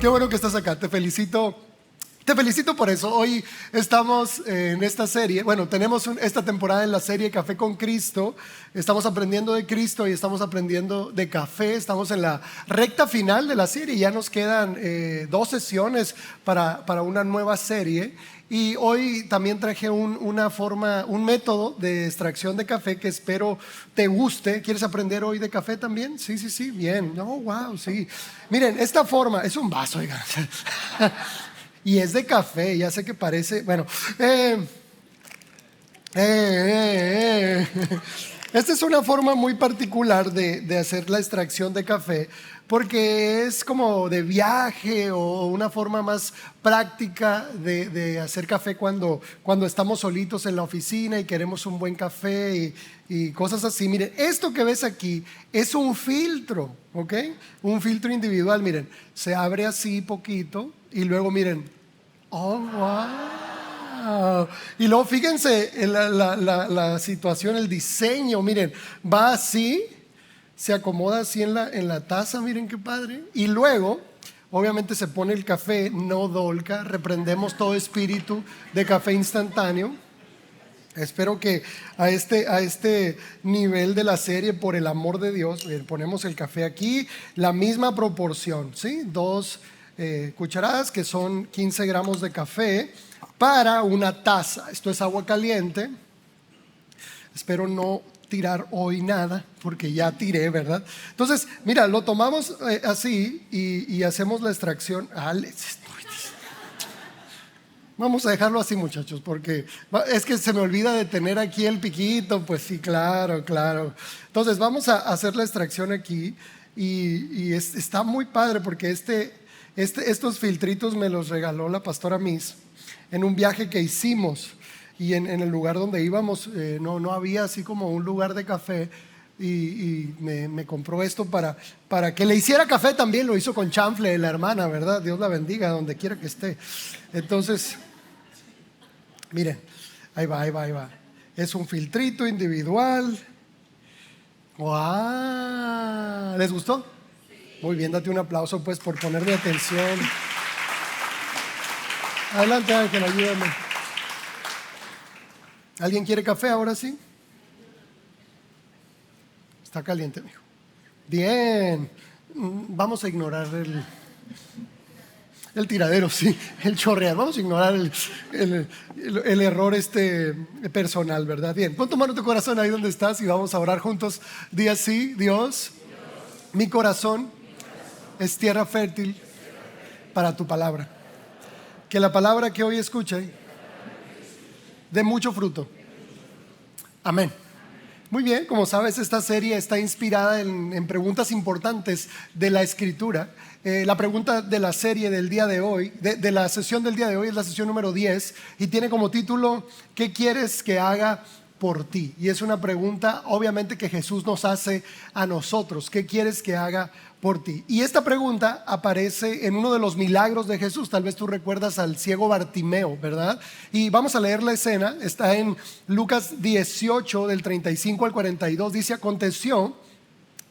Qué bueno que estás acá, te felicito. Te felicito por eso. Hoy estamos en esta serie, bueno, tenemos esta temporada en la serie Café con Cristo. Estamos aprendiendo de Cristo y estamos aprendiendo de café. Estamos en la recta final de la serie. Ya nos quedan 2 sesiones para una nueva serie. Y hoy también traje un método de extracción de café que espero te guste. ¿Quieres aprender hoy de café también? Sí, bien. No, wow, sí. Miren, esta forma, es un vaso, oigan. Y es de café, ya sé que parece, bueno, esta es una forma muy particular de hacer la extracción de café, porque es como de viaje o una forma más práctica de hacer café cuando estamos solitos en la oficina y queremos un buen café y cosas así. Miren, esto que ves aquí es un filtro, ¿ok? Un filtro individual, miren, se abre así poquito y luego miren, oh, wow. Y luego fíjense en la situación, el diseño, miren, va así, se acomoda así en la taza, miren qué padre. Y luego, obviamente se pone el café, no dolca, reprendemos todo espíritu de café instantáneo. Espero que a este nivel de la serie, por el amor de Dios, ponemos el café aquí, la misma proporción, ¿sí? 2 cucharadas, que son 15 gramos de café para una taza. Esto es agua caliente. Espero no tirar hoy nada, porque ya tiré, ¿verdad? Entonces, mira, lo tomamos así y hacemos la extracción. Vamos a dejarlo así, muchachos, porque es que se me olvida de tener aquí el piquito. Pues sí, claro. Entonces vamos a hacer la extracción aquí y está muy padre porque estos filtritos me los regaló la pastora Miss en un viaje que hicimos, y en el lugar donde íbamos no había así como un lugar de café, y me compró esto para que le hiciera café también. Lo hizo con chanfle la hermana, ¿verdad? Dios la bendiga donde quiera que esté. Entonces, miren, ahí va. Es un filtrito individual. ¡Wow! ¿Les gustó? Muy bien, date un aplauso pues por ponerme atención. Adelante, Ángel, ayúdame. ¿Alguien quiere café ahora sí? Está caliente, mijo. Bien. Vamos a ignorar el tiradero, sí, el chorrear. Vamos a ignorar el error personal, ¿verdad? Bien, pon tu mano en tu corazón ahí donde estás y vamos a orar juntos. Di así: Dios, mi corazón es tierra fértil para tu palabra. Que la palabra que hoy escuche dé mucho fruto. Amén. Muy bien, como sabes, esta serie está inspirada en preguntas importantes de la Escritura. La pregunta de la serie del día de hoy, de la sesión del día de hoy, es la sesión número 10 y tiene como título: ¿qué quieres que haga por ti? Y es una pregunta obviamente que Jesús nos hace a nosotros. ¿Qué quieres que haga por ti? Y esta pregunta aparece en uno de los milagros de Jesús. Tal vez tú recuerdas al ciego Bartimeo, ¿verdad? Y vamos a leer la escena. Está en Lucas 18 del 35 al 42. Dice: aconteció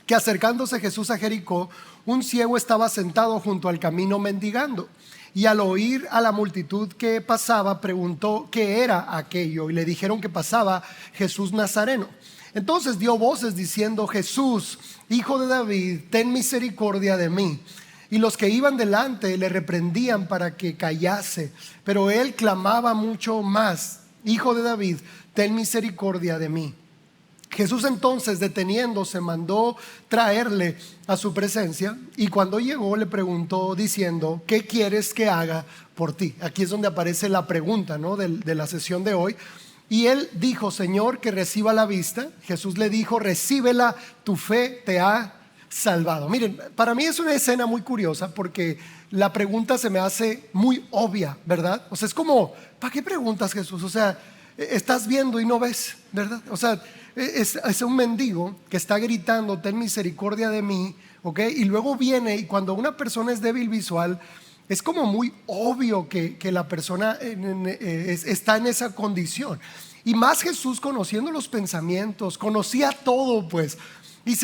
que acercándose Jesús a Jericó, un ciego estaba sentado junto al camino mendigando. Y al oír a la multitud que pasaba, preguntó qué era aquello, y le dijeron que pasaba Jesús Nazareno. Entonces dio voces diciendo: Jesús, hijo de David, ten misericordia de mí. Y los que iban delante le reprendían para que callase, pero él clamaba mucho más: Hijo de David, ten misericordia de mí. Jesús entonces, deteniéndose, mandó traerle a su presencia, y cuando llegó le preguntó diciendo: ¿qué quieres que haga por ti? Aquí es donde aparece la pregunta, ¿no? de la sesión de hoy. Y él dijo: Señor, que reciba la vista. Jesús le dijo: recíbela, tu fe te ha salvado. Miren, para mí es una escena muy curiosa porque la pregunta se me hace muy obvia, ¿verdad? O sea, es como, ¿para qué preguntas, Jesús? O sea, estás viendo y no ves, ¿verdad? O sea, es un mendigo que está gritando: ten misericordia de mí, ¿ok? Y luego viene, y cuando una persona es débil visual, es como muy obvio que la persona está en esa condición. Y más Jesús, conociendo los pensamientos, conocía todo pues. Y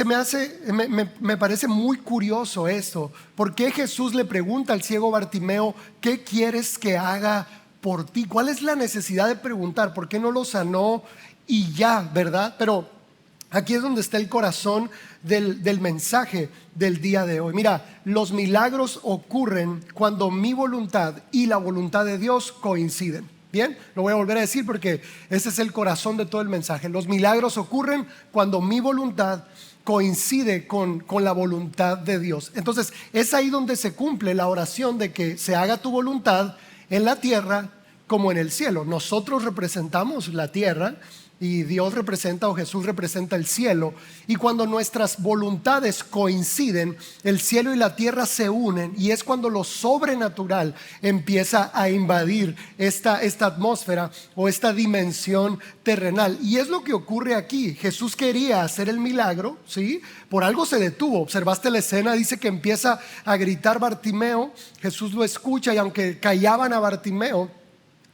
me parece muy curioso esto. ¿Por qué Jesús le pregunta al ciego Bartimeo, ¿qué quieres que haga por ti? ¿Cuál es la necesidad de preguntar? ¿Por qué no lo sanó y ya, verdad? Pero aquí es donde está el corazón del mensaje del día de hoy. Mira, los milagros ocurren cuando mi voluntad y la voluntad de Dios coinciden. Bien, lo voy a volver a decir porque ese es el corazón de todo el mensaje. Los milagros ocurren cuando mi voluntad coincide con la voluntad de Dios. Entonces es ahí donde se cumple la oración de que se haga tu voluntad en la tierra como en el cielo. Nosotros representamos la tierra y Dios representa, o Jesús representa, el cielo. Y cuando nuestras voluntades coinciden, el cielo y la tierra se unen, y es cuando lo sobrenatural empieza a invadir esta atmósfera o esta dimensión terrenal. Y es lo que ocurre aquí. Jesús quería hacer el milagro, ¿sí? Por algo se detuvo. Observaste la escena, dice que empieza a gritar Bartimeo. Jesús lo escucha, y aunque callaban a Bartimeo,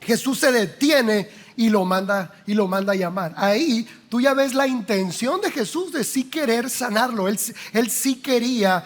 Jesús se detiene y lo manda a llamar. Ahí tú ya ves la intención de Jesús de sí querer sanarlo. Él sí quería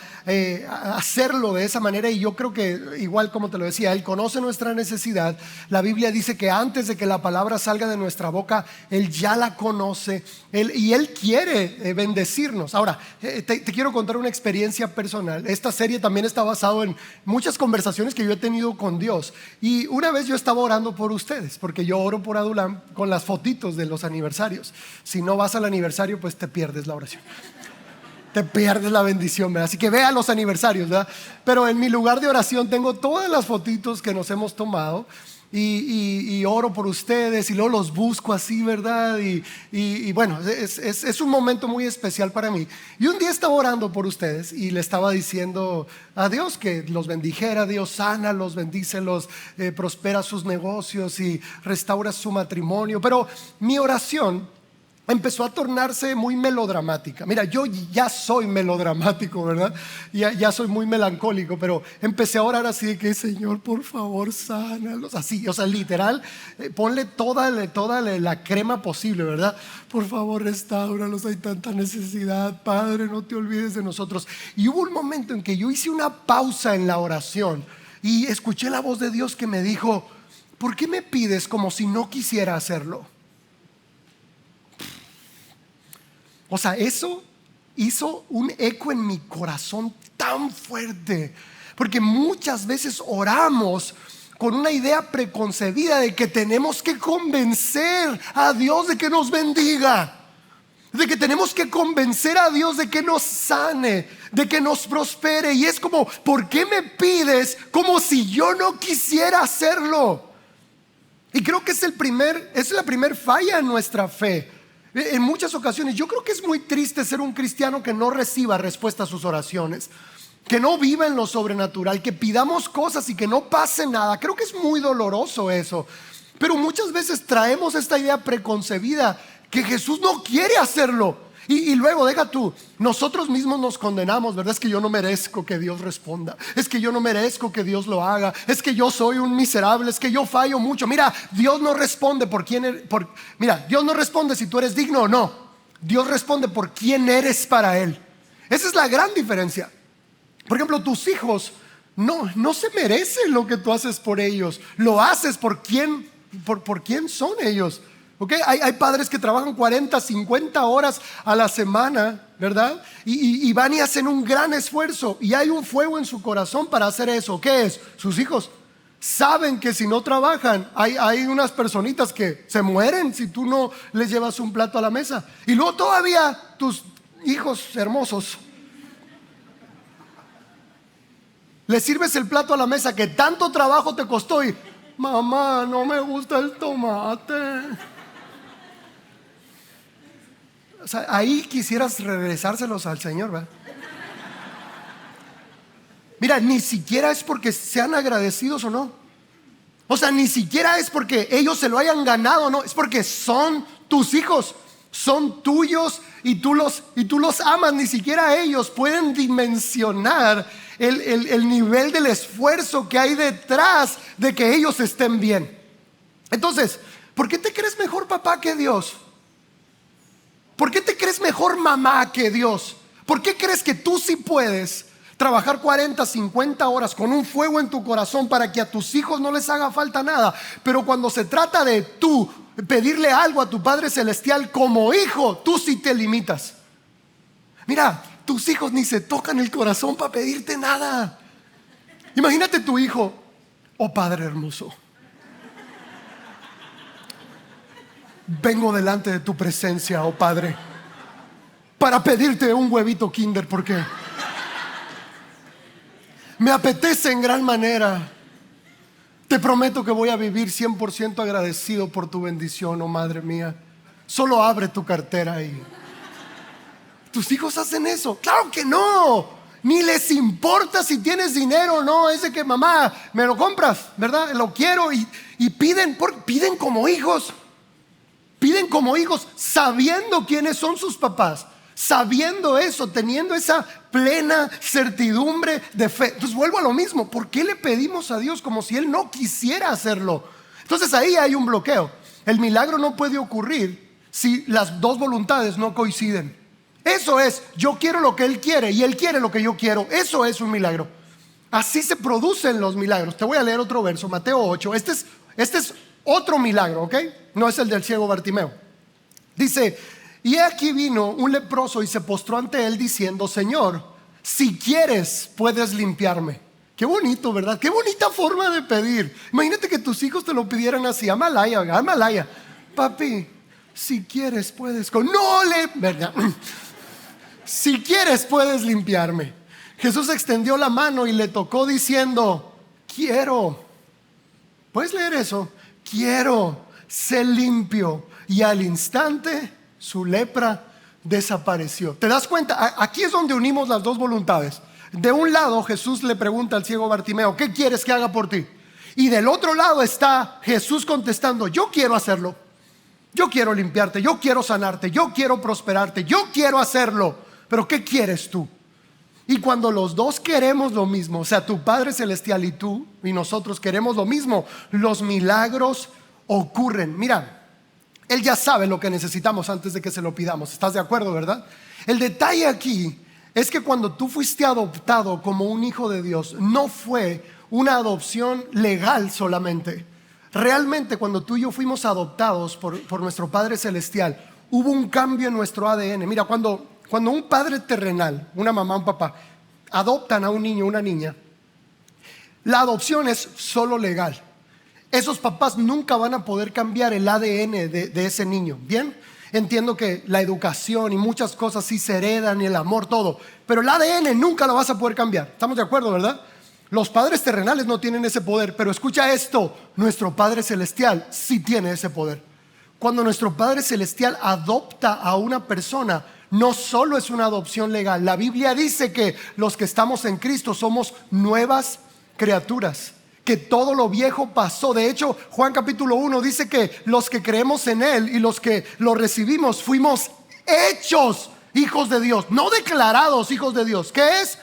hacerlo de esa manera, y yo creo que, igual como te lo decía, Él conoce nuestra necesidad. La Biblia dice que antes de que la palabra salga de nuestra boca, Él ya la conoce, y Él quiere bendecirnos. Ahora, te quiero contar una experiencia personal. Esta serie también está basada en muchas conversaciones que yo he tenido con Dios. Y una vez yo estaba orando por ustedes, porque yo oro por Adulam con las fotitos de los aniversarios. Si no vas al aniversario, pues te pierdes la oración, te pierdes la bendición, ¿verdad? Así que ve a los aniversarios, ¿verdad? Pero en mi lugar de oración tengo todas las fotitos que nos hemos tomado, y oro por ustedes, y luego los busco así, ¿verdad? Y bueno, es un momento muy especial para mí. Y un día estaba orando por ustedes y le estaba diciendo a Dios que los bendijera. Dios sana, los bendícelos, prospera sus negocios y restaura su matrimonio. Pero mi oración empezó a tornarse muy melodramática. Mira, yo ya soy melodramático, ¿verdad? Ya soy muy melancólico, pero empecé a orar así de que, Señor, por favor, sánalos. Así, o sea, literal, ponle toda la crema posible, ¿verdad? Por favor, restáuralos, hay tanta necesidad. Padre, no te olvides de nosotros. Y hubo un momento en que yo hice una pausa en la oración y escuché la voz de Dios que me dijo, ¿por qué me pides como si no quisiera hacerlo? O sea, eso hizo un eco en mi corazón tan fuerte, porque muchas veces oramos con una idea preconcebida de que tenemos que convencer a Dios de que nos bendiga, de que tenemos que convencer a Dios de que nos sane, de que nos prospere. Y es como, ¿por qué me pides como si yo no quisiera hacerlo? Y creo que es la primer falla en nuestra fe. En muchas ocasiones yo creo que es muy triste ser un cristiano que no reciba respuesta a sus oraciones, que no viva en lo sobrenatural, que pidamos cosas y que no pase nada. Creo que es muy doloroso eso. Pero muchas veces traemos esta idea preconcebida que Jesús no quiere hacerlo. Y luego, deja tú, nosotros mismos nos condenamos, ¿verdad? Es que yo no merezco que Dios responda, es que yo no merezco que Dios lo haga, es que yo soy un miserable, es que yo fallo mucho. Mira, Dios no responde mira, Dios no responde si tú eres digno o no. Dios responde por quién eres para Él. Esa es la gran diferencia. Por ejemplo, tus hijos no se merecen lo que tú haces por ellos. Lo haces por quién son ellos. ¿Okay? Hay padres que trabajan 40, 50 horas a la semana, ¿verdad? Y van y hacen un gran esfuerzo, y hay un fuego en su corazón para hacer eso. ¿Qué es? Sus hijos saben que si no trabajan, hay unas personitas que se mueren si tú no les llevas un plato a la mesa. Y luego todavía tus hijos hermosos les sirves el plato a la mesa que tanto trabajo te costó, y mamá, no me gusta el tomate. O sea, ahí quisieras regresárselos al Señor, ¿verdad? Mira, ni siquiera es porque sean agradecidos o no. O sea, ni siquiera es porque ellos se lo hayan ganado o no. Es porque son tus hijos, son tuyos, y tú los amas. Ni siquiera ellos pueden dimensionar el nivel del esfuerzo que hay detrás de que ellos estén bien. Entonces, ¿por qué te crees mejor papá que Dios? ¿Por qué te crees mejor mamá que Dios? ¿Por qué crees que tú sí puedes trabajar 40, 50 horas con un fuego en tu corazón para que a tus hijos no les haga falta nada? Pero cuando se trata de tú pedirle algo a tu Padre Celestial como hijo, tú sí te limitas. Mira, tus hijos ni se tocan el corazón para pedirte nada. Imagínate tu hijo: oh Padre hermoso, vengo delante de tu presencia, oh Padre, para pedirte un huevito Kinder, porque me apetece en gran manera. Te prometo que voy a vivir 100% agradecido por tu bendición, oh Madre mía. Solo abre tu cartera y... ¿Tus hijos hacen eso? ¡Claro que no! Ni les importa si tienes dinero o no. Es de que, mamá, me lo compras, ¿verdad? Lo quiero. Y piden como hijos. Piden como hijos, sabiendo quiénes son sus papás, sabiendo eso, teniendo esa plena certidumbre de fe. Entonces vuelvo a lo mismo: ¿por qué le pedimos a Dios como si Él no quisiera hacerlo? Entonces ahí hay un bloqueo. El milagro no puede ocurrir si las dos voluntades no coinciden. Eso es: yo quiero lo que Él quiere y Él quiere lo que yo quiero. Eso es un milagro. Así se producen los milagros. Te voy a leer otro verso, Mateo 8. Este es otro milagro, ¿ok? No es el del ciego Bartimeo. Dice: y aquí vino un leproso y se postró ante él diciendo: Señor, si quieres puedes limpiarme. Qué bonito, ¿verdad? Qué bonita forma de pedir. Imagínate que tus hijos te lo pidieran así: Amalaya, papi, si quieres puedes ¿verdad? Si quieres puedes limpiarme. Jesús extendió la mano y le tocó diciendo: quiero. ¿Puedes leer eso? Quiero, sé limpio. Y al instante su lepra desapareció. ¿Te das cuenta? Aquí es donde unimos las dos voluntades. De un lado Jesús le pregunta al ciego Bartimeo: ¿qué quieres que haga por ti? Y del otro lado está Jesús contestando: yo quiero hacerlo. Yo quiero limpiarte, yo quiero sanarte, yo quiero prosperarte, yo quiero hacerlo. Pero ¿qué quieres tú? Y cuando los dos queremos lo mismo, o sea, tu Padre Celestial y tú y nosotros queremos lo mismo, los milagros ocurren. Mira, Él ya sabe lo que necesitamos antes de que se lo pidamos. ¿Estás de acuerdo, verdad? El detalle aquí es que cuando tú fuiste adoptado como un hijo de Dios, no fue una adopción legal solamente. Realmente, cuando tú y yo fuimos adoptados por nuestro Padre Celestial, hubo un cambio en nuestro ADN. Mira, cuando un padre terrenal, una mamá, un papá, adoptan a un niño o una niña, la adopción es solo legal. Esos papás nunca van a poder cambiar el ADN de ese niño. ¿Bien? Entiendo que la educación y muchas cosas sí se heredan, y el amor, todo, pero el ADN nunca lo vas a poder cambiar. ¿Estamos de acuerdo, verdad? Los padres terrenales no tienen ese poder, pero escucha esto: nuestro Padre Celestial sí tiene ese poder. Cuando nuestro Padre Celestial adopta a una persona, no solo es una adopción legal. La Biblia dice que los que estamos en Cristo somos nuevas criaturas, que todo lo viejo pasó. De hecho, Juan capítulo 1 dice que los que creemos en Él y los que lo recibimos fuimos hechos hijos de Dios, no declarados hijos de Dios. ¿Qué es?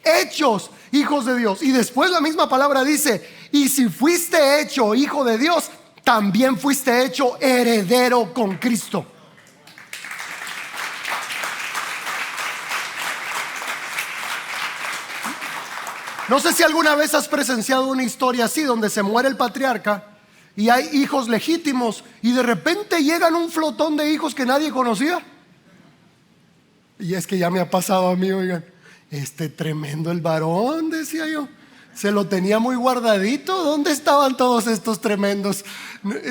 Hechos hijos de Dios. Y después la misma palabra dice: y si fuiste hecho hijo de Dios, también fuiste hecho heredero con Cristo. No sé si alguna vez has presenciado una historia así, donde se muere el patriarca y hay hijos legítimos y de repente llegan un flotón de hijos que nadie conocía. Y es que ya me ha pasado a mí, oigan, tremendo el varón, decía yo, se lo tenía muy guardadito. ¿Dónde estaban todos estos tremendos?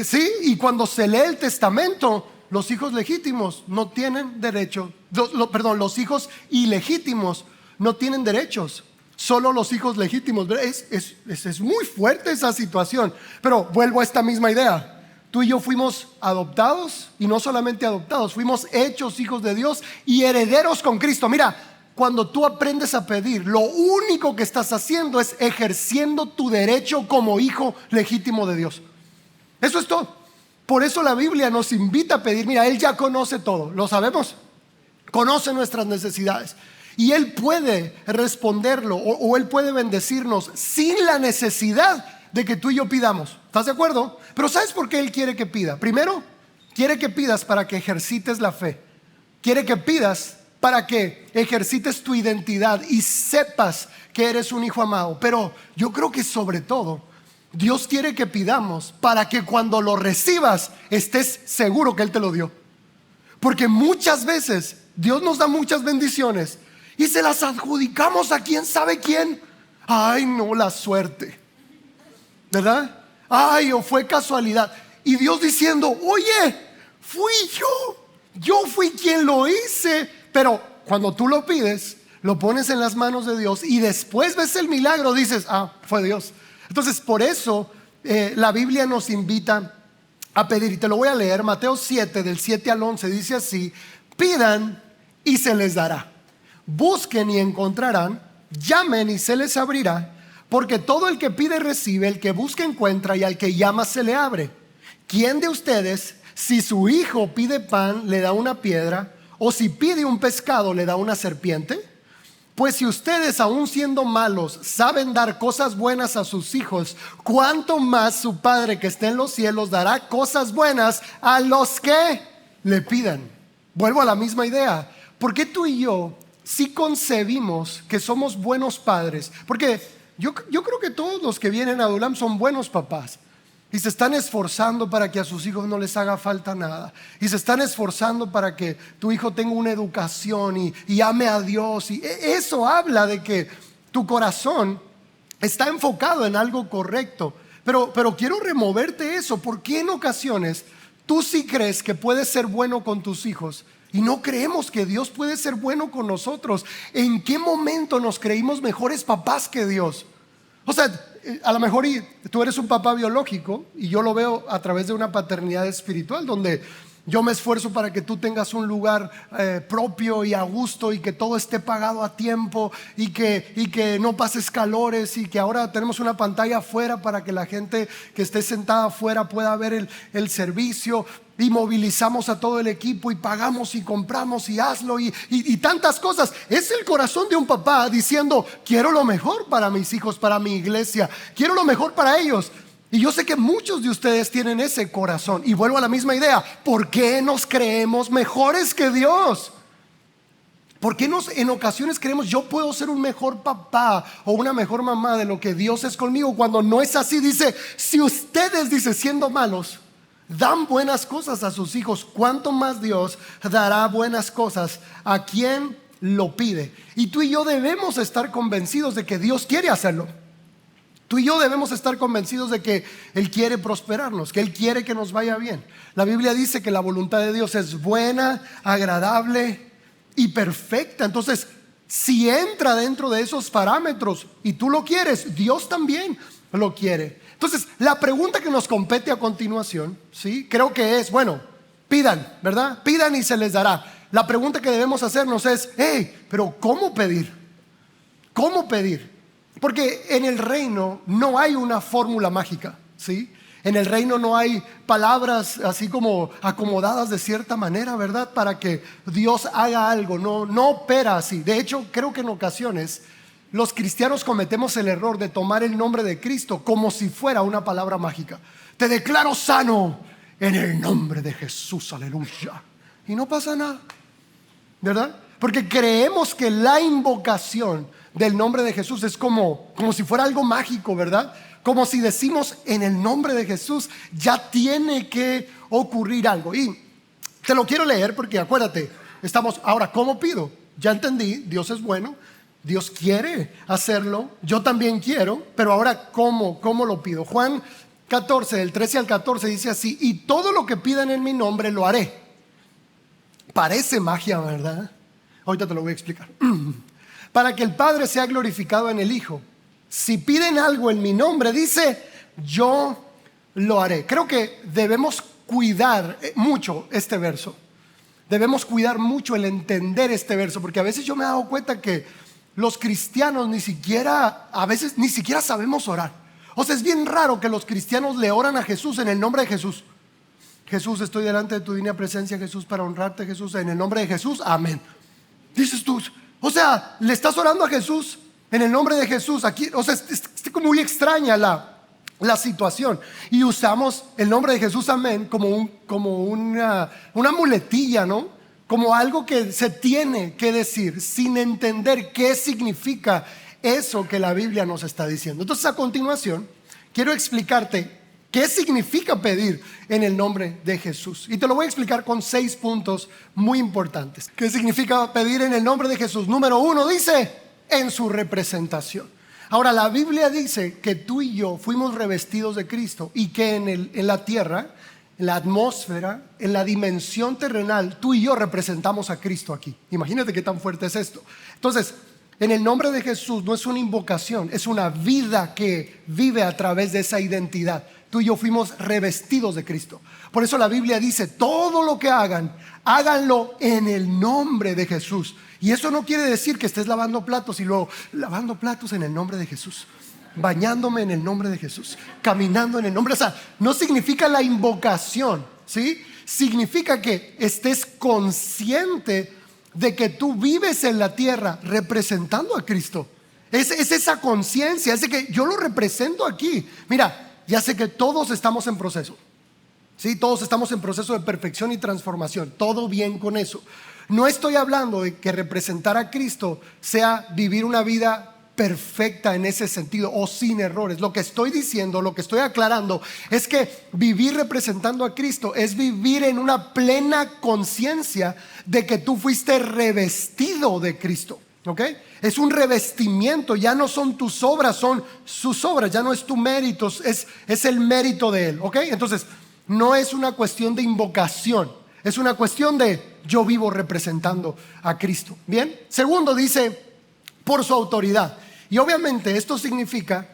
Sí, y cuando se lee el testamento, los hijos legítimos no tienen derecho. Los hijos ilegítimos no tienen derechos. Solo los hijos legítimos. Es muy fuerte esa situación. Pero vuelvo a esta misma idea. Tú y yo fuimos adoptados, y no solamente adoptados, fuimos hechos hijos de Dios y herederos con Cristo. Mira, cuando tú aprendes a pedir, lo único que estás haciendo es ejerciendo tu derecho como hijo legítimo de Dios. Eso es todo. Por eso la Biblia nos invita a pedir. Mira, Él ya conoce todo, lo sabemos. Conoce nuestras necesidades. Y Él puede responderlo o Él puede bendecirnos sin la necesidad de que tú y yo pidamos. ¿Estás de acuerdo? Pero ¿sabes por qué Él quiere que pida? Primero, quiere que pidas para que ejercites la fe. quiere que pidas para que ejercites tu identidad y sepas que eres un hijo amado. Pero yo creo que sobre todo Dios quiere que pidamos para que cuando lo recibas estés seguro que Él te lo dio. Porque muchas veces Dios nos da muchas bendiciones y se las adjudicamos a quién sabe quién. Ay, no, la suerte, ¿verdad? Ay, o fue casualidad. Y Dios diciendo, oye, fui yo fui quien lo hice. Pero cuando tú lo pides, lo pones en las manos de Dios y después ves el milagro, dices, fue Dios. Entonces por eso la Biblia nos invita a pedir, y te lo voy a leer. Mateo 7, del 7 al 11 dice así: pidan y se les dará, busquen y encontrarán, llamen y se les abrirá, porque todo el que pide recibe, el que busca encuentra, y al que llama se le abre. ¿Quién de ustedes, si su hijo pide pan, le da una piedra? ¿O si pide un pescado, le da una serpiente? Pues si ustedes, aun siendo malos, saben dar cosas buenas a sus hijos, ¿cuánto más su Padre que está en los cielos dará cosas buenas a los que le pidan? Vuelvo a la misma idea. ¿Por qué tú y yo sí concebimos que somos buenos padres? Porque yo creo que todos los que vienen a Adulam son buenos papás. Y se están esforzando para que a sus hijos no les haga falta nada. Y se están esforzando para que tu hijo tenga una educación y ame a Dios. Y eso habla de que tu corazón está enfocado en algo correcto. Pero quiero removerte eso. Porque en ocasiones tú sí crees que puedes ser bueno con tus hijos y no creemos que Dios puede ser bueno con nosotros. ¿En qué momento nos creímos mejores papás que Dios? O sea, a lo mejor tú eres un papá biológico y yo lo veo a través de una paternidad espiritual, donde yo me esfuerzo para que tú tengas un lugar propio y a gusto, y que todo esté pagado a tiempo, y que no pases calores, y que ahora tenemos una pantalla afuera para que la gente que esté sentada afuera pueda ver el servicio, y movilizamos a todo el equipo y pagamos y compramos y hazlo y tantas cosas. Es el corazón de un papá diciendo, quiero lo mejor para mis hijos, para mi iglesia, quiero lo mejor para ellos. Y yo sé que muchos de ustedes tienen ese corazón. Y vuelvo a la misma idea: ¿por qué nos creemos mejores que Dios? ¿Por qué en ocasiones creemos yo puedo ser un mejor papá o una mejor mamá de lo que Dios es conmigo, cuando no es así? Dice, si ustedes, dice, siendo malos, dan buenas cosas a sus hijos, ¿cuánto más Dios dará buenas cosas a quien lo pide? Y tú y yo debemos estar convencidos de que Dios quiere hacerlo. Tú y yo debemos estar convencidos de que Él quiere prosperarnos, que Él quiere que nos vaya bien. La Biblia dice que la voluntad de Dios es buena, agradable y perfecta. Entonces, si entra dentro de esos parámetros y tú lo quieres, Dios también lo quiere. Entonces, la pregunta que nos compete a continuación, ¿sí? Creo que es, bueno, pidan, ¿verdad? Pidan y se les dará. La pregunta que debemos hacernos es, pero ¿cómo pedir? ¿Cómo pedir? Porque en el reino no hay una fórmula mágica, ¿sí? En el reino no hay palabras así como acomodadas de cierta manera, ¿verdad? Para que Dios haga algo. No opera así. De hecho, creo que en ocasiones los cristianos cometemos el error de tomar el nombre de Cristo como si fuera una palabra mágica. Te declaro sano en el nombre de Jesús, aleluya. Y no pasa nada, ¿verdad? Porque creemos que la invocación del nombre de Jesús es como si fuera algo mágico, ¿verdad? Como si decimos en el nombre de Jesús ya tiene que ocurrir algo. Y te lo quiero leer porque acuérdate, estamos ahora, ¿cómo pido? Ya entendí, Dios es bueno, Dios quiere hacerlo, yo también quiero, pero ahora ¿cómo lo pido? Juan 14, del 13 al 14 dice así: y todo lo que pidan en mi nombre lo haré. Parece magia, ¿verdad? Ahorita te lo voy a explicar. Para que el Padre sea glorificado en el Hijo. Si piden algo en mi nombre, dice, yo lo haré. Creo que debemos cuidar mucho este verso. Debemos cuidar mucho el entender este verso, porque a veces yo me he dado cuenta que los cristianos a veces ni siquiera sabemos orar. O sea, es bien raro que los cristianos le oran a Jesús en el nombre de Jesús. Jesús, estoy delante de tu divina presencia, Jesús, para honrarte, Jesús, en el nombre de Jesús, amén. Dices tú, o sea, le estás orando a Jesús en el nombre de Jesús. Aquí, o sea, es muy extraña la situación. Y usamos el nombre de Jesús, amén, como una muletilla, ¿no? como algo que se tiene que decir sin entender qué significa eso que la Biblia nos está diciendo. Entonces, a continuación, quiero explicarte qué significa pedir en el nombre de Jesús. Y te lo voy a explicar con 6 puntos muy importantes. ¿Qué significa pedir en el nombre de Jesús? Número 1, dice, en su representación. Ahora, la Biblia dice que tú y yo fuimos revestidos de Cristo y que en la tierra, en la atmósfera, en la dimensión terrenal, tú y yo representamos a Cristo aquí. Imagínate qué tan fuerte es esto. Entonces, en el nombre de Jesús no es una invocación, es una vida que vive a través de esa identidad. Tú y yo fuimos revestidos de Cristo. Por eso la Biblia dice, todo lo que hagan, háganlo en el nombre de Jesús. Y eso no quiere decir que estés lavando platos y luego lavando platos en el nombre de Jesús, bañándome en el nombre de Jesús, caminando en el nombre. O sea, no significa la invocación, ¿sí? Significa que estés consciente de que tú vives en la tierra representando a Cristo. Es esa conciencia, es de que yo lo represento aquí. Mira, ya sé que todos estamos en proceso, ¿sí? Todos estamos en proceso de perfección y transformación. Todo bien con eso. No estoy hablando de que representar a Cristo sea vivir una vida perfecta en ese sentido o sin errores. Lo que estoy diciendo, lo que estoy aclarando es que vivir representando a Cristo es vivir en una plena conciencia de que tú fuiste revestido de Cristo, ¿ok? Es un revestimiento, ya no son tus obras, son sus obras, ya no es tu mérito, es el mérito de Él, ¿ok? Entonces, no es una cuestión de invocación, es una cuestión de yo vivo representando a Cristo. Bien, segundo dice, por su autoridad. Y obviamente esto significa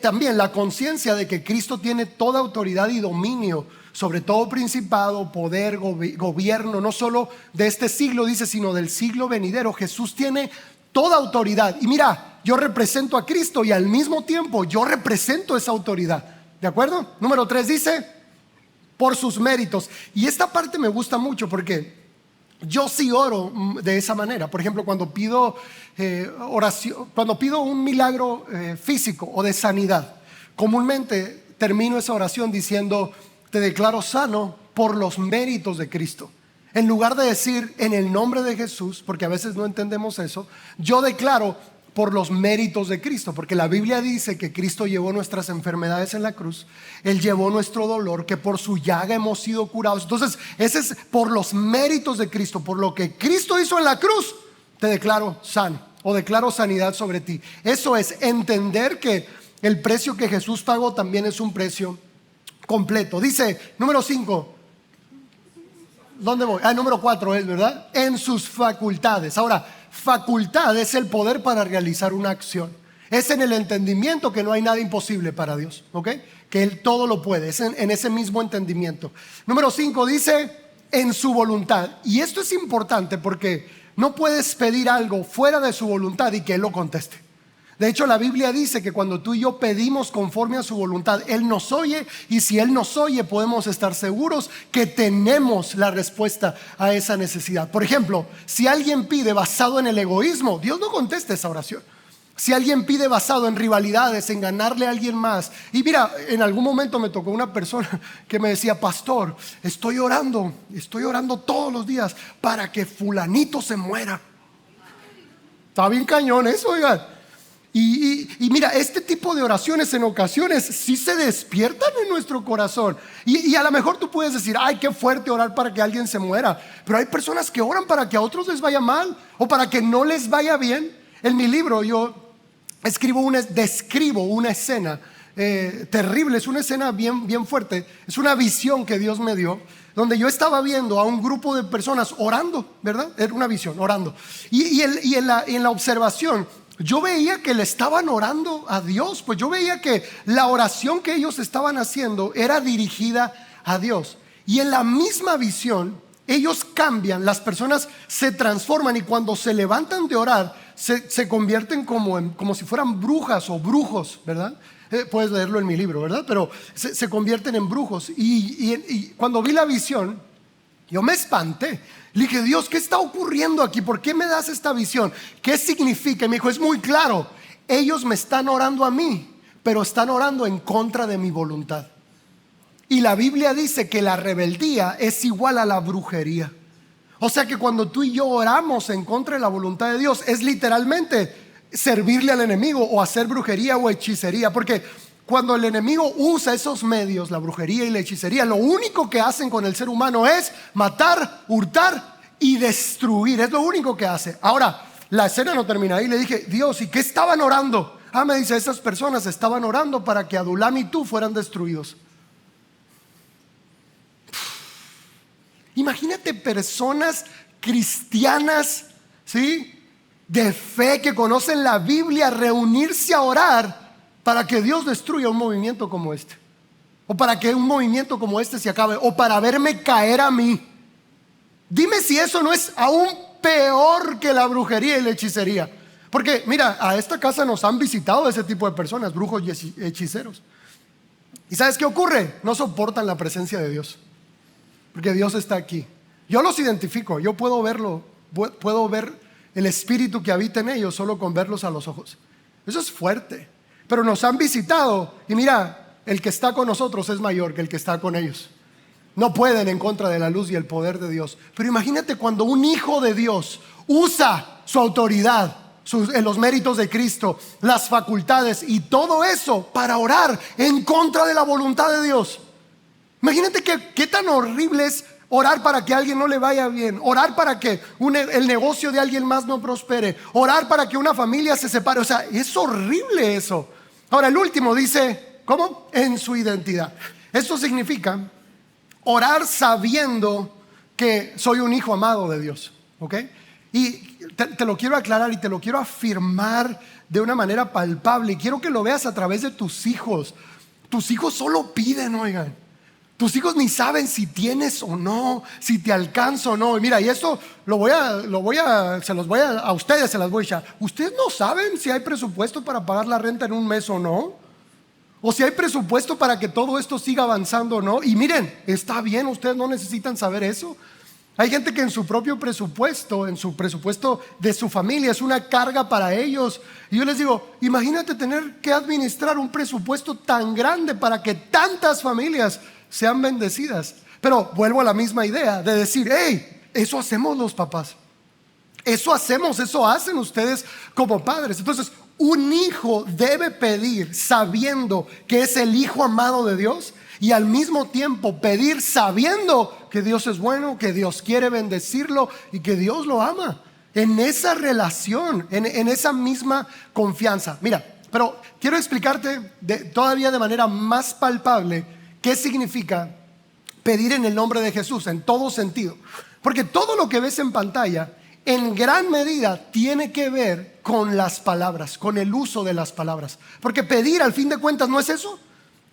también la conciencia de que Cristo tiene toda autoridad y dominio sobre todo principado, poder, gobierno, no solo de este siglo, dice, sino del siglo venidero. Jesús tiene toda autoridad. Y mira, yo represento a Cristo y al mismo tiempo yo represento esa autoridad. ¿De acuerdo? Número 3 dice, por sus méritos. Y esta parte me gusta mucho porque yo sí oro de esa manera. Por ejemplo, cuando pido oración, cuando pido un milagro físico o de sanidad, comúnmente termino esa oración diciendo, te declaro sano por los méritos de Cristo. En lugar de decir en el nombre de Jesús, porque a veces no entendemos eso, yo declaro por los méritos de Cristo, porque la Biblia dice que Cristo llevó nuestras enfermedades en la cruz, Él llevó nuestro dolor, que por su llaga hemos sido curados. Entonces, ese es por los méritos de Cristo, por lo que Cristo hizo en la cruz, te declaro sano o declaro sanidad sobre ti. Eso es entender que el precio que Jesús pagó también es un precio completo. Dice, número 5, ¿dónde voy? Número 4 es, ¿verdad? En sus facultades. Ahora, facultad es el poder para realizar una acción. Es en el entendimiento que no hay nada imposible para Dios, ¿ok? Que Él todo lo puede, es en ese mismo entendimiento. Número 5 dice, en su voluntad. Y esto es importante porque no puedes pedir algo fuera de su voluntad y que Él lo conteste. De hecho, la Biblia dice que cuando tú y yo pedimos conforme a su voluntad, Él nos oye, y si Él nos oye, podemos estar seguros que tenemos la respuesta a esa necesidad. Por ejemplo, si alguien pide basado en el egoísmo, Dios no contesta esa oración. Si alguien pide basado en rivalidades, en ganarle a alguien más. Y mira, en algún momento me tocó una persona que me decía, pastor, estoy orando todos los días para que fulanito se muera. Está bien cañón eso, oigan. Y mira, este tipo de oraciones en ocasiones sí se despiertan en nuestro corazón. Y a lo mejor tú puedes decir, ay, qué fuerte orar para que alguien se muera. Pero hay personas que oran para que a otros les vaya mal o para que no les vaya bien. En mi libro yo describo una escena terrible, es una escena bien fuerte. Es una visión que Dios me dio, donde yo estaba viendo a un grupo de personas orando, ¿verdad? Era una visión, orando. Y en la observación yo veía que le estaban orando a Dios, pues yo veía que la oración que ellos estaban haciendo era dirigida a Dios. Y en la misma visión, ellos cambian, las personas se transforman y cuando se levantan de orar, se convierten como si fueran brujas o brujos, ¿verdad? Puedes leerlo en mi libro, ¿verdad? Pero se convierten en brujos. Y cuando vi la visión, yo me espanté. Le dije, Dios, ¿qué está ocurriendo aquí? ¿Por qué me das esta visión? ¿Qué significa? Y me dijo, es muy claro. Ellos me están orando a mí, pero están orando en contra de mi voluntad. Y la Biblia dice que la rebeldía es igual a la brujería. O sea que cuando tú y yo oramos en contra de la voluntad de Dios, es literalmente servirle al enemigo o hacer brujería o hechicería. Porque cuando el enemigo usa esos medios, la brujería y la hechicería, lo único que hacen con el ser humano es matar, hurtar y destruir. Es lo único que hace. Ahora, la escena no termina ahí. Le dije, Dios, ¿y qué estaban orando? Me dice, esas personas estaban orando para que Adulam y tú fueran destruidos. Imagínate personas cristianas, ¿sí?, de fe, que conocen la Biblia, reunirse a orar para que Dios destruya un movimiento como este, o para que un movimiento como este se acabe, o para verme caer a mí. Dime si eso no es aún peor que la brujería y la hechicería. Porque mira, a esta casa nos han visitado ese tipo de personas, brujos y hechiceros. ¿Y sabes qué ocurre? No soportan la presencia de Dios, porque Dios está aquí. Yo los identifico, yo puedo verlo, puedo ver el espíritu que habita en ellos solo con verlos a los ojos. Eso es fuerte. Pero nos han visitado y mira, el que está con nosotros es mayor que el que está con ellos. No pueden en contra de la luz y el poder de Dios. Pero imagínate cuando un hijo de Dios usa su autoridad, en los méritos de Cristo, las facultades y todo eso para orar en contra de la voluntad de Dios. Imagínate qué tan horrible es orar para que a alguien no le vaya bien, orar para que el negocio de alguien más no prospere, orar para que una familia se separe. O sea, es horrible eso. Ahora el último dice, ¿cómo? En su identidad. Esto significa orar sabiendo que soy un hijo amado de Dios, ¿ok? Y te lo quiero aclarar y te lo quiero afirmar de una manera palpable, y quiero que lo veas a través de tus hijos. Tus hijos solo piden, oigan. Tus hijos ni saben si tienes o no, si te alcanza o no. Y mira, y esto a ustedes se las voy a echar. Ustedes no saben si hay presupuesto para pagar la renta en un mes o no, o si hay presupuesto para que todo esto siga avanzando o no. Y miren, está bien, ustedes no necesitan saber eso. Hay gente que en su propio presupuesto, en su presupuesto de su familia, es una carga para ellos. Y yo les digo, imagínate tener que administrar un presupuesto tan grande para que tantas familias sean bendecidas. Pero vuelvo a la misma idea de decir, hey, eso hacemos los papás, eso hacen ustedes como padres. Entonces un hijo debe pedir sabiendo que es el hijo amado de Dios, y al mismo tiempo pedir sabiendo que Dios es bueno, que Dios quiere bendecirlo y que Dios lo ama. En esa relación, en esa misma confianza. Mira, pero quiero explicarte todavía de manera más palpable qué significa pedir en el nombre de Jesús en todo sentido. Porque todo lo que ves en pantalla en gran medida tiene que ver con las palabras, con el uso de las palabras. Porque pedir, al fin de cuentas, no es eso,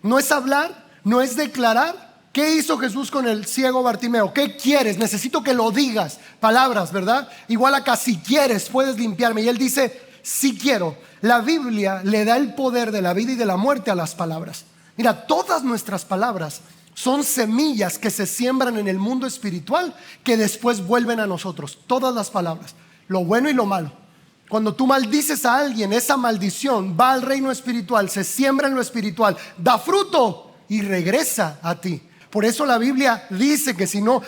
no es hablar, no es declarar. ¿Qué hizo Jesús con el ciego Bartimeo? ¿Qué quieres? Necesito que lo digas. Palabras, ¿verdad? Igual acá, si quieres, puedes limpiarme. Y él dice, sí quiero. La Biblia le da el poder de la vida y de la muerte a las palabras. Mira, todas nuestras palabras son semillas que se siembran en el mundo espiritual, que después vuelven a nosotros. Todas las palabras, lo bueno y lo malo. Cuando tú maldices a alguien, esa maldición va al reino espiritual, se siembra en lo espiritual, da fruto y regresa a ti. Por eso la Biblia dice que si no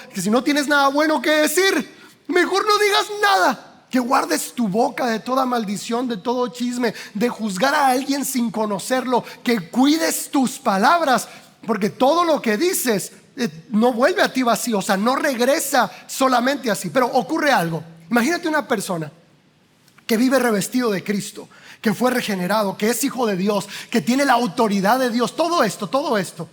tienes nada bueno que decir, mejor no digas nada. Que guardes tu boca de toda maldición, de todo chisme, de juzgar a alguien sin conocerlo. Que cuides tus palabras, porque todo lo que dices no vuelve a ti vacío, o sea, no regresa solamente así. Pero ocurre algo. Imagínate una persona que vive revestido de Cristo, que fue regenerado, que es hijo de Dios, que tiene la autoridad de Dios. Todo esto.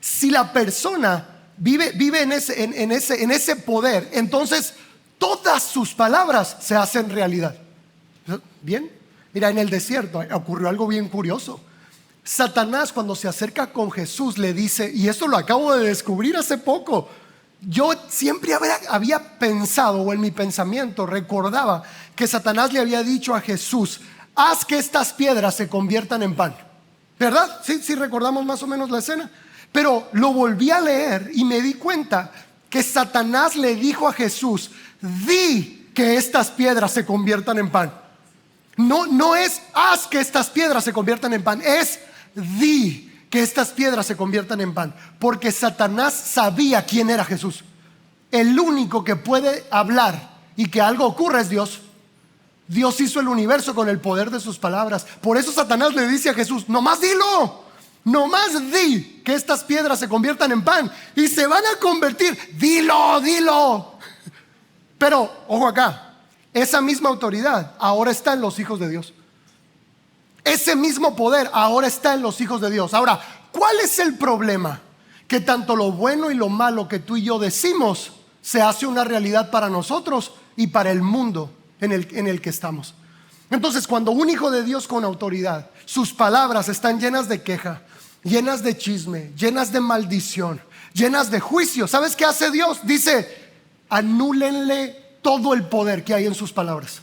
Si la persona vive en ese poder, entonces todas sus palabras se hacen realidad. Bien, mira, en el desierto ocurrió algo bien curioso. Satanás, cuando se acerca con Jesús, le dice, y esto lo acabo de descubrir hace poco, yo siempre había pensado, o en mi pensamiento recordaba, que Satanás le había dicho a Jesús, haz que estas piedras se conviertan en pan. ¿Verdad? Sí, recordamos más o menos la escena. Pero lo volví a leer y me di cuenta que Satanás le dijo a Jesús, di que estas piedras se conviertan en pan. No es haz que estas piedras se conviertan en pan, es di que estas piedras se conviertan en pan. Porque Satanás sabía quién era Jesús. el único que puede hablar y que algo ocurra es Dios. Dios hizo el universo con el poder de sus palabras. Por eso Satanás le dice a Jesús: nomás dilo, nomás di que estas piedras se conviertan en pan y se van a convertir. Dilo, dilo. Pero, ojo acá, esa misma autoridad ahora está en los hijos de Dios. Ese mismo poder ahora está en los hijos de Dios. Ahora, ¿cuál es el problema? Que tanto lo bueno y lo malo que tú y yo decimos se hace una realidad para nosotros y para el mundo en el que estamos. Entonces, cuando un hijo de Dios con autoridad, sus palabras están llenas de queja, llenas de chisme, llenas de maldición, llenas de juicio, ¿sabes qué hace Dios? Dice: anúlenle todo el poder que hay en sus palabras.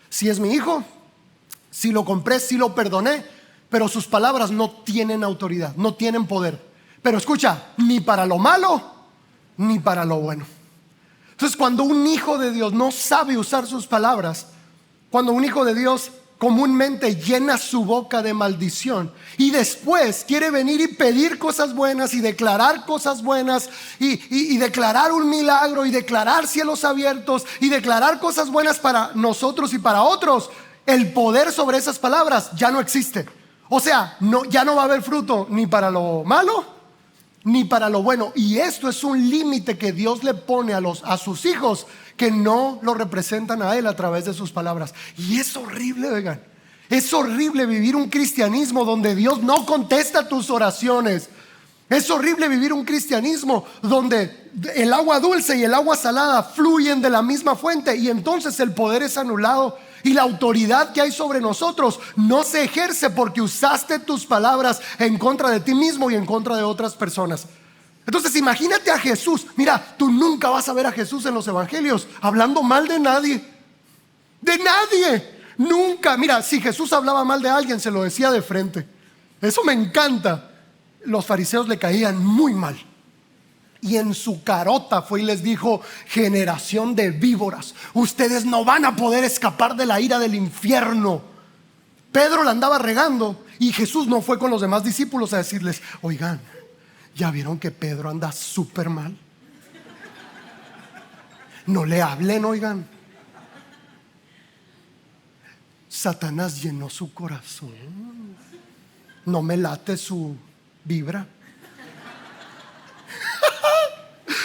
Si es mi hijo, si lo compré, si lo perdoné, pero sus palabras no tienen autoridad, no tienen poder. Pero escucha, ni para lo malo ni para lo bueno. Entonces, cuando un hijo de Dios no sabe usar sus palabras, cuando un hijo de Dios comúnmente llena su boca de maldición y después quiere venir y pedir cosas buenas y declarar cosas buenas y declarar un milagro y declarar cielos abiertos y declarar cosas buenas para nosotros y para otros, el poder sobre esas palabras ya no existe. O sea, ya no va a haber fruto ni para lo malo ni para lo bueno. Y esto es un límite que Dios le pone a sus hijos que no lo representan a Él a través de sus palabras. Y es horrible, oigan. Es horrible vivir un cristianismo donde Dios no contesta tus oraciones. Es horrible vivir un cristianismo donde el agua dulce y el agua salada fluyen de la misma fuente y entonces el poder es anulado y la autoridad que hay sobre nosotros no se ejerce porque usaste tus palabras en contra de ti mismo y en contra de otras personas. Entonces imagínate a Jesús. Mira, tú nunca vas a ver a Jesús en los evangelios hablando mal de nadie. De nadie, nunca. Mira, si Jesús hablaba mal de alguien, se lo decía de frente. Eso me encanta. Los fariseos le caían muy mal y en su carota fue y les dijo: generación de víboras, ustedes no van a poder escapar de la ira del infierno. Pedro la andaba regando y Jesús no fue con los demás discípulos a decirles: oigan, ¿ya vieron que Pedro anda súper mal? No le hablen, oigan. Satanás llenó su corazón. No me late su vibra.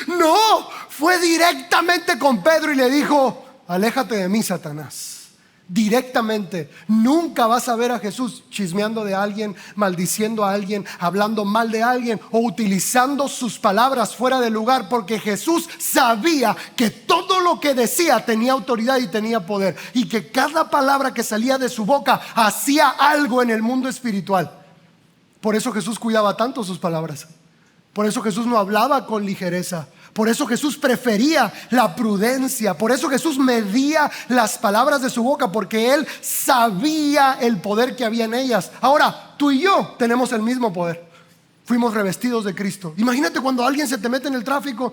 No, fue directamente con Pedro y le dijo: aléjate de mí, Satanás. Directamente. Nunca vas a ver a Jesús chismeando de alguien, maldiciendo a alguien, hablando mal de alguien o utilizando sus palabras fuera de lugar, porque Jesús sabía que todo lo que decía tenía autoridad y tenía poder, y que cada palabra que salía de su boca hacía algo en el mundo espiritual. Por eso Jesús cuidaba tanto sus palabras. Por eso Jesús no hablaba con ligereza. Por eso Jesús prefería la prudencia. Por eso Jesús medía las palabras de su boca, porque Él sabía el poder que había en ellas. Ahora, tú y yo tenemos el mismo poder. Fuimos revestidos de Cristo. Imagínate cuando alguien se te mete en el tráfico,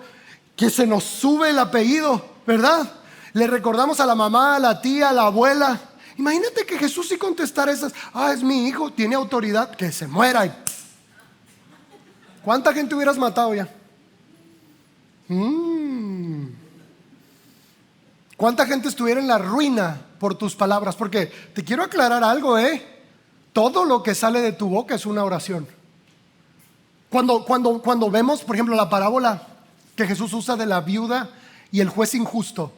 que se nos sube el apellido, ¿verdad? Le recordamos a la mamá, a la tía, a la abuela. Imagínate que Jesús sí contestara esas: es mi hijo, tiene autoridad, que se muera. ¿Cuánta gente hubieras matado ya? ¿Cuánta gente estuviera en la ruina por tus palabras? Porque te quiero aclarar algo, todo lo que sale de tu boca es una oración. Cuando vemos, por ejemplo, la parábola que Jesús usa de la viuda y el juez injusto,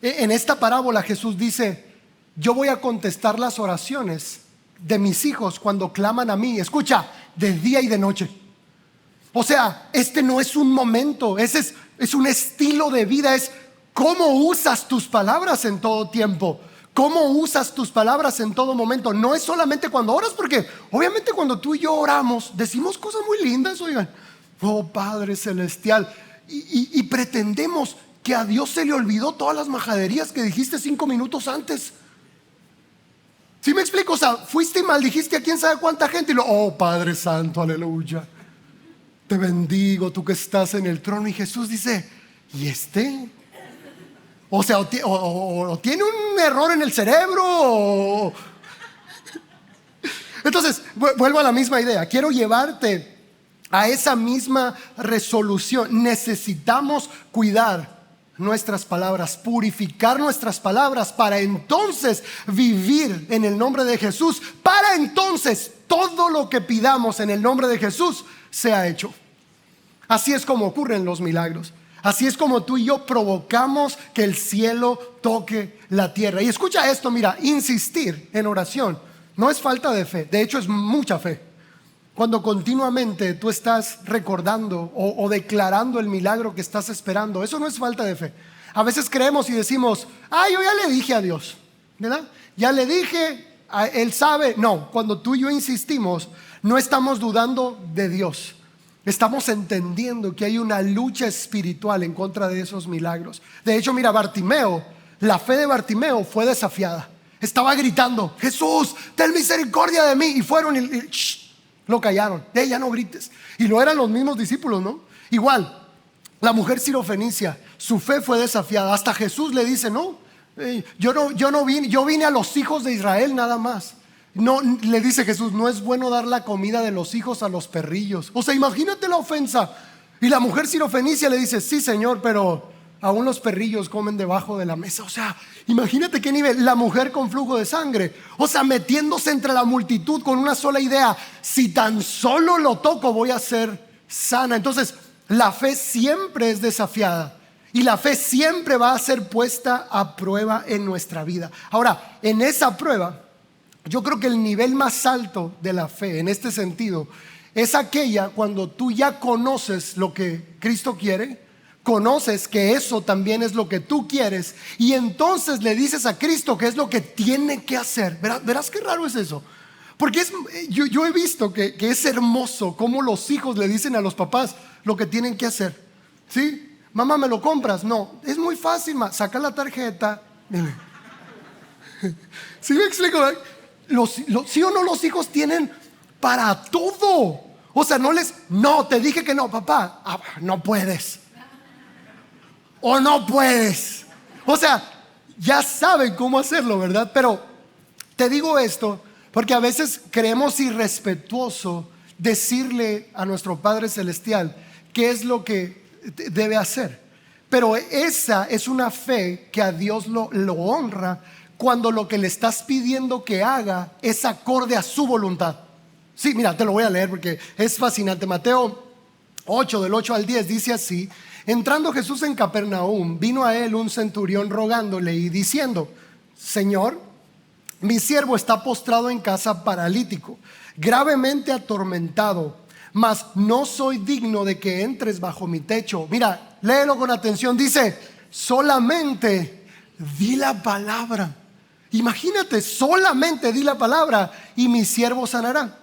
en esta parábola Jesús dice: yo voy a contestar las oraciones de mis hijos cuando claman a mí. Escucha, de día y de noche. O sea, este no es un momento, es un estilo de vida. Es cómo usas tus palabras en todo tiempo, cómo usas tus palabras en todo momento. No es solamente cuando oras, porque obviamente cuando tú y yo oramos decimos cosas muy lindas, oigan: oh Padre Celestial, y pretendemos que a Dios se le olvidó todas las majaderías que dijiste 5 minutos antes. ¿Sí me explico? O sea, fuiste y maldijiste a quién sabe cuánta gente y oh Padre Santo, aleluya, te bendigo, tú que estás en el trono. Y Jesús dice: ¿y este? O sea, o tiene un error en el cerebro Entonces, vuelvo a la misma idea. Quiero llevarte a esa misma resolución. Necesitamos cuidar nuestras palabras, purificar nuestras palabras para entonces vivir en el nombre de Jesús, para entonces todo lo que pidamos en el nombre de Jesús sea hecho. Así es como ocurren los milagros. Así es como tú y yo provocamos que el cielo toque la tierra. Y escucha esto, mira, insistir en oración no es falta de fe, de hecho es mucha fe. Cuando continuamente tú estás recordando o declarando el milagro que estás esperando, eso no es falta de fe. A veces creemos y decimos, yo ya le dije a Dios, ¿verdad? Ya le dije, Él sabe. No, cuando tú y yo insistimos, no estamos dudando de Dios. Estamos entendiendo que hay una lucha espiritual en contra de esos milagros. De hecho, mira, Bartimeo, la fe de Bartimeo fue desafiada. Estaba gritando, Jesús, ten misericordia de mí. Y fueron y lo callaron. Ya no grites. Y lo eran los mismos discípulos, ¿no? Igual, la mujer sirofenicia, su fe fue desafiada. Hasta Jesús le dice, no, yo no vine, yo vine a los hijos de Israel nada más. No, le dice Jesús, no es bueno dar la comida de los hijos a los perrillos. O sea, imagínate la ofensa. Y la mujer sirofenicia le dice, sí, Señor, pero aún los perrillos comen debajo de la mesa. O sea, imagínate qué nivel. La mujer con flujo de sangre, o sea, metiéndose entre la multitud con una sola idea: si tan solo lo toco voy a ser sana. Entonces, la fe siempre es desafiada y la fe siempre va a ser puesta a prueba en nuestra vida. Ahora, en esa prueba, yo creo que el nivel más alto de la fe en este sentido es aquella cuando tú ya conoces lo que Cristo quiere, conoces que eso también es lo que tú quieres, y entonces le dices a Cristo qué es lo que tiene que hacer. Verás qué raro es eso. Porque yo he visto que es hermoso cómo los hijos le dicen a los papás lo que tienen que hacer. ¿Sí? Mamá, ¿me lo compras? No, es muy fácil, saca la tarjeta. ¿Sí me explico? ¿Sí o no? Los hijos tienen para todo. O sea, no, te dije que no, papá. No puedes. O no puedes. O sea, ya saben cómo hacerlo, ¿verdad? Pero te digo esto porque a veces creemos irrespetuoso decirle a nuestro Padre Celestial qué es lo que debe hacer. Pero esa es una fe que a Dios lo honra, cuando lo que le estás pidiendo que haga es acorde a su voluntad. Sí, mira, te lo voy a leer porque es fascinante. Mateo 8, del 8 al 10 dice así: entrando Jesús en Capernaum, vino a él un centurión rogándole y diciendo: Señor, mi siervo está postrado en casa paralítico, gravemente atormentado, mas no soy digno de que entres bajo mi techo. Mira, léelo con atención. Dice: solamente di la palabra. Imagínate, solamente di la palabra y mi siervo sanará.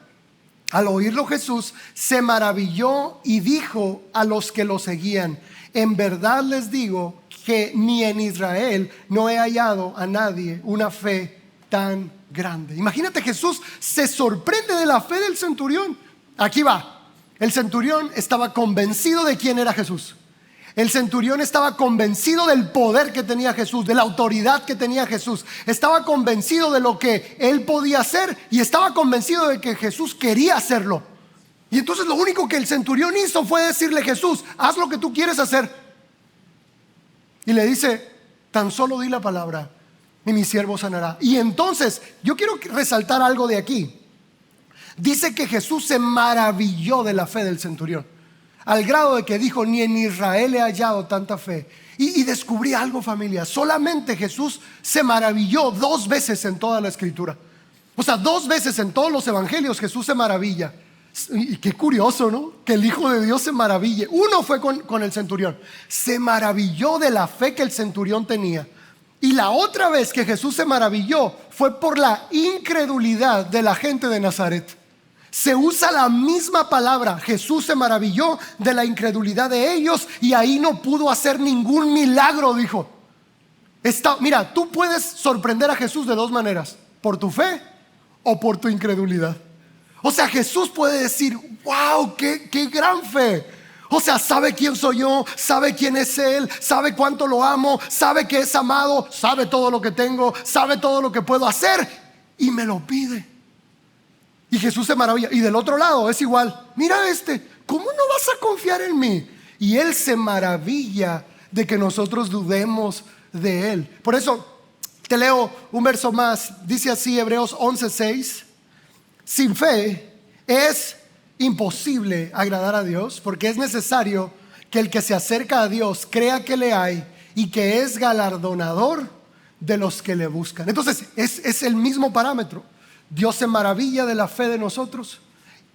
Al oírlo, Jesús se maravilló y dijo a los que lo seguían: en verdad les digo que ni en Israel no he hallado a nadie una fe tan grande. Imagínate, Jesús se sorprende de la fe del centurión. Aquí va. El centurión estaba convencido de quién era Jesús. El centurión estaba convencido del poder que tenía Jesús, de la autoridad que tenía Jesús. Estaba convencido de lo que él podía hacer y estaba convencido de que Jesús quería hacerlo. Y entonces lo único que el centurión hizo fue decirle: Jesús, haz lo que tú quieres hacer. Y le dice: tan solo di la palabra y mi siervo sanará. Y entonces yo quiero resaltar algo de aquí. Dice que Jesús se maravilló de la fe del centurión, al grado de que dijo: ni en Israel he hallado tanta fe. Y descubrí algo, familia. Solamente Jesús se maravilló 2 veces en toda la escritura. O sea, 2 veces en todos los evangelios Jesús se maravilla. Y qué curioso, ¿no? Que el Hijo de Dios se maraville. Uno fue con el centurión. Se maravilló de la fe que el centurión tenía. Y la otra vez que Jesús se maravilló fue por la incredulidad de la gente de Nazaret. Se usa la misma palabra. Jesús se maravilló de la incredulidad de ellos y ahí no pudo hacer ningún milagro, dijo. Mira, tú puedes sorprender a Jesús de 2 maneras: por tu fe o por tu incredulidad. O sea, Jesús puede decir: wow, qué gran fe. O sea, sabe quién soy yo, sabe quién es Él, sabe cuánto lo amo, sabe que es amado, sabe todo lo que tengo, sabe todo lo que puedo hacer y me lo pide. Y Jesús se maravilla. Y del otro lado es igual: mira, ¿cómo no vas a confiar en mí? Y Él se maravilla de que nosotros dudemos de Él. Por eso te leo un verso más. Dice así Hebreos 11:6: sin fe es imposible agradar a Dios, porque es necesario que el que se acerca a Dios crea que le hay y que es galardonador de los que le buscan. Entonces es el mismo parámetro. Dios se maravilla de la fe de nosotros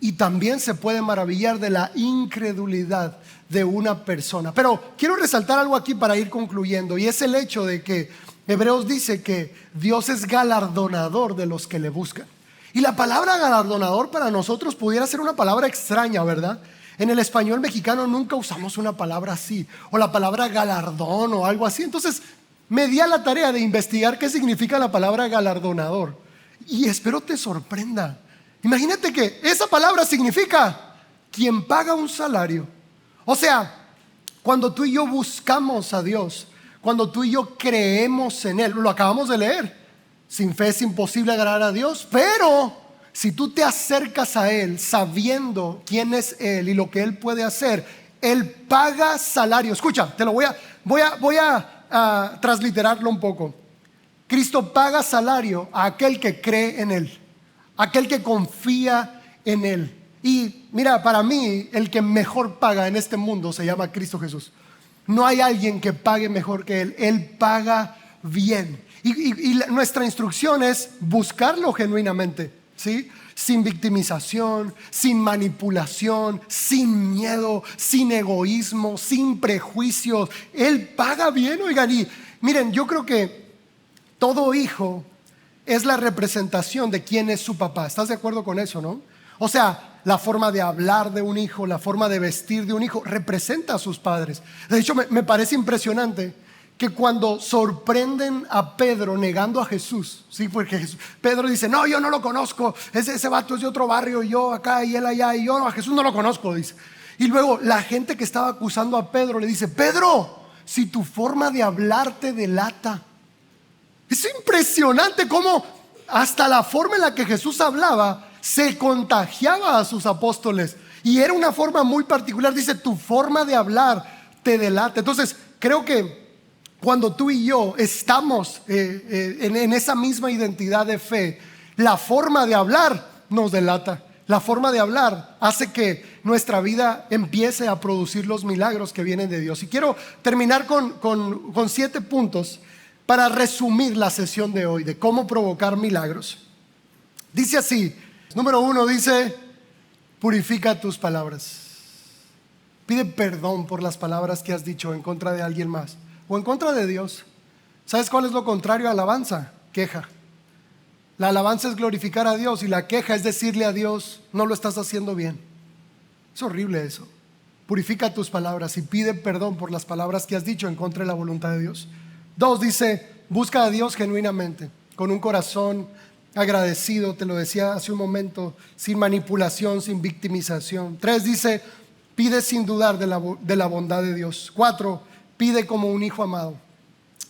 y también se puede maravillar de la incredulidad de una persona. Pero quiero resaltar algo aquí para ir concluyendo, y es el hecho de que Hebreos dice que Dios es galardonador de los que le buscan. Y la palabra galardonador para nosotros pudiera ser una palabra extraña, ¿verdad? En el español mexicano nunca usamos una palabra así, o la palabra galardón o algo así. Entonces me di a la tarea de investigar qué significa la palabra galardonador, y espero te sorprenda. Imagínate que esa palabra significa quien paga un salario. O sea, cuando tú y yo buscamos a Dios, cuando tú y yo creemos en Él, lo acabamos de leer, sin fe es imposible agradar a Dios, pero si tú te acercas a Él sabiendo quién es Él y lo que Él puede hacer, Él paga salario. Escucha, te lo voy a transliterarlo un poco. Cristo paga salario a aquel que cree en Él, aquel que confía en Él. Y mira, para mí el que mejor paga en este mundo se llama Cristo Jesús. No hay alguien que pague mejor que Él. Él paga bien. Y nuestra instrucción es buscarlo genuinamente, ¿sí? Sin victimización, sin manipulación, sin miedo, sin egoísmo, sin prejuicios. Él paga bien, oigan. Y miren, yo creo que todo hijo es la representación de quién es su papá. ¿Estás de acuerdo con eso, no? O sea, la forma de hablar de un hijo, la forma de vestir de un hijo representa a sus padres. De hecho, me parece impresionante que cuando sorprenden a Pedro negando a Jesús, ¿sí? Porque Pedro dice, no, yo no lo conozco, ese vato es de otro barrio, yo acá y él allá, y yo no, a Jesús no lo conozco, dice. Y luego la gente que estaba acusando a Pedro le dice, Pedro, si tu forma de hablar te delata. Es impresionante cómo hasta la forma en la que Jesús hablaba se contagiaba a sus apóstoles, y era una forma muy particular. Dice, tu forma de hablar te delata. Entonces creo que cuando tú y yo estamos en esa misma identidad de fe, la forma de hablar nos delata. La forma de hablar hace que nuestra vida empiece a producir los milagros que vienen de Dios. Y quiero terminar con 7 puntos para resumir la sesión de hoy de cómo provocar milagros. Dice así, número 1 dice, purifica tus palabras. Pide perdón por las palabras que has dicho en contra de alguien más o en contra de Dios. ¿Sabes cuál es lo contrario a alabanza? Queja. La alabanza es glorificar a Dios, y la queja es decirle a Dios, no lo estás haciendo bien. Es horrible eso. Purifica tus palabras y pide perdón por las palabras que has dicho en contra de la voluntad de Dios. 2 dice, busca a Dios genuinamente, con un corazón agradecido, te lo decía hace un momento, sin manipulación, sin victimización. 3 dice, pide sin dudar de la bondad de Dios. 4, pide como un hijo amado.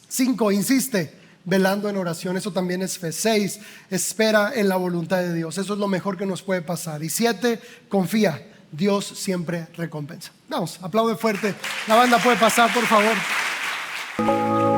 5, insiste velando en oración. Eso también es fe. 6, espera en la voluntad de Dios. Eso es lo mejor que nos puede pasar. Y 7, confía. Dios siempre recompensa. Vamos, aplaude fuerte. La banda puede pasar, por favor.